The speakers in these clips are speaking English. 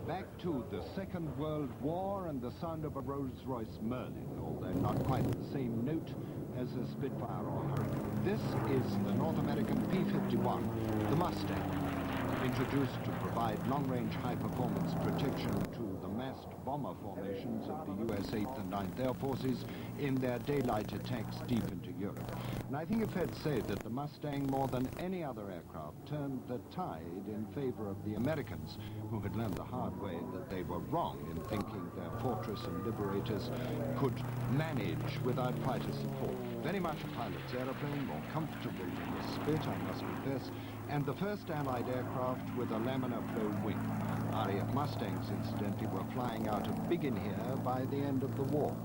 Back to the Second World War and the sound of a Rolls-Royce Merlin, although not quite the same note as a Spitfire or Hurricane. This is the North American P-51, the Mustang, introduced to provide long-range high-performance protection to the massed bomber formations of the U.S. 8th and 9th Air Forces in their daylight attacks deep into Europe. And I think it's fair to say that the Mustang, more than any other aircraft, turned the tide in favor of the Americans, who had learned the hard way that they were wrong in thinking their fortress and liberators could manage without fighter support. Very much a pilot's aeroplane, more comfortable than the Spit, I must confess, and the first Allied aircraft with a laminar flow wing. RAF Mustangs, incidentally, were flying out of Biggin here by the end of the war.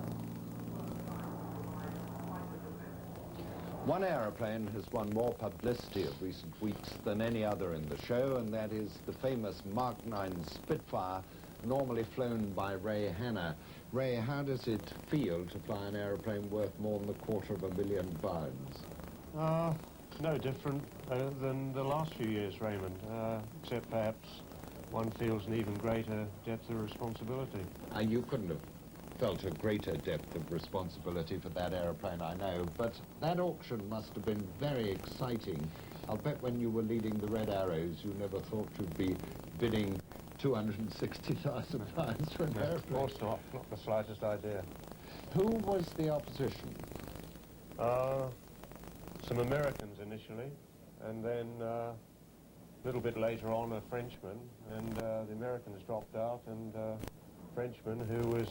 One aeroplane has won more publicity of recent weeks than any other in the show, and that is the famous Mark 9 Spitfire, normally flown by Ray Hanna. Ray, how does it feel to fly an aeroplane worth more than £250,000? No different than the last few years, Raymond, except perhaps one feels an even greater depth of responsibility. You couldn't have felt a greater depth of responsibility for that aeroplane, I know, but that auction must have been very exciting. I'll bet when you were leading the Red Arrows, you never thought you'd be bidding £260,000 for an airplane. Of course not the slightest idea. Who was the opposition? Some Americans initially, and then a little bit later on a Frenchman, and the Americans dropped out, and a Frenchman who was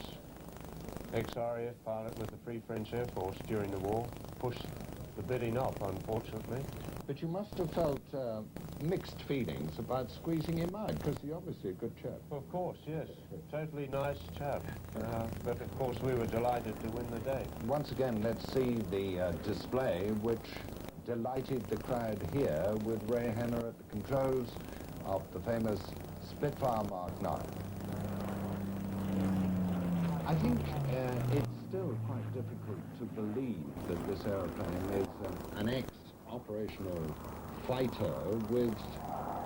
ex-RAF pilot with the Free French Air Force during the war pushed the bidding up, unfortunately. But you must have felt mixed feelings about squeezing him out, because he's obviously a good chap. Of course, yes. Totally nice chap. But of course we were delighted to win the day. Once again, let's see the display which delighted the crowd here with Ray Hanna at the controls of the famous Spitfire Mark 9. I think it's still quite difficult to believe that this aeroplane is an ex-operational fighter with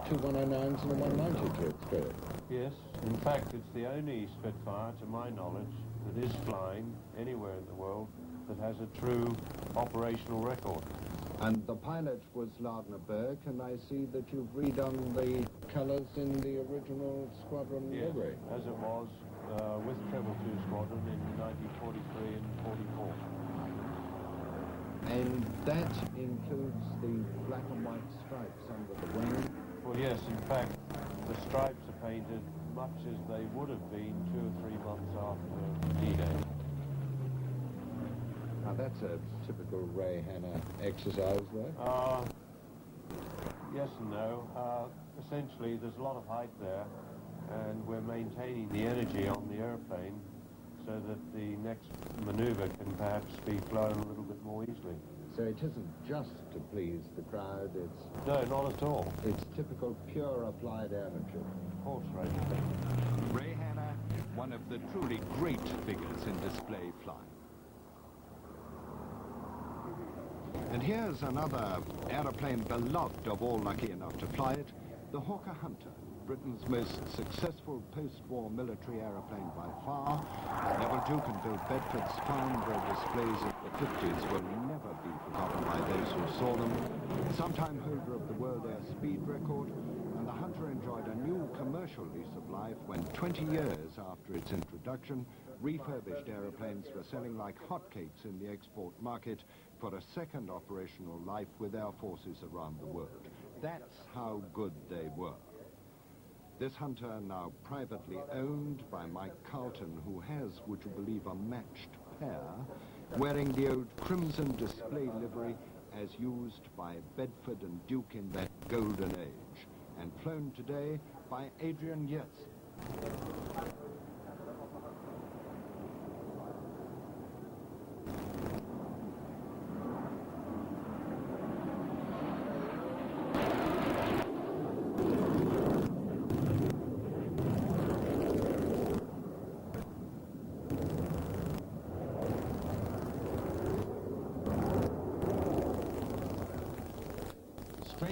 two 109s and a 190 to its credit. Yes, in fact it's the only Spitfire, to my knowledge, that is flying anywhere in the world that has a true operational record. And the pilot was Lardner Burke, and I see that you've redone the colours in the original squadron livery. As it was with Treble 2 Squadron in 1943 and 44. And that includes the black and white stripes under the wing? Well, yes, in fact, the stripes are painted much as they would have been 2 or 3 months after D-Day. Now, that's a typical Ray Hanna exercise there. Yes and no. Essentially, there's a lot of height there, and we're maintaining the energy on the airplane so that the next maneuver can perhaps be flown a little bit more easily. So it isn't just to please the crowd, it's... No, not at all. It's typical pure applied airmanship. Of course, Ray. Ray Hanna, one of the truly great figures in display flying. And here's another aeroplane beloved of all lucky enough to fly it, the Hawker Hunter, Britain's most successful post-war military aeroplane by far. Level 2 can build Bedford's fine-bred displays of the 50s will never be forgotten by those who saw them. Sometime holder of the world air speed record, and the Hunter enjoyed a new commercial lease of life when 20 years after its introduction, refurbished aeroplanes were selling like hotcakes in the export market for a second operational life with air forces around the world. That's how good they were. This Hunter, now privately owned by Mike Carlton, who has, would you believe, a matched pair, wearing the old crimson display livery as used by Bedford and Duke in that golden age, and flown today by Adrian Yates.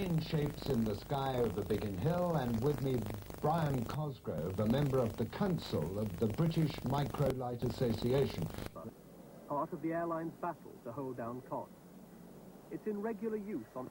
strange shapes in the sky over Biggin Hill, and with me Brian Cosgrove, a member of the Council of the British Microlight Association. Part of the airline's battle to hold down costs. It's in regular use on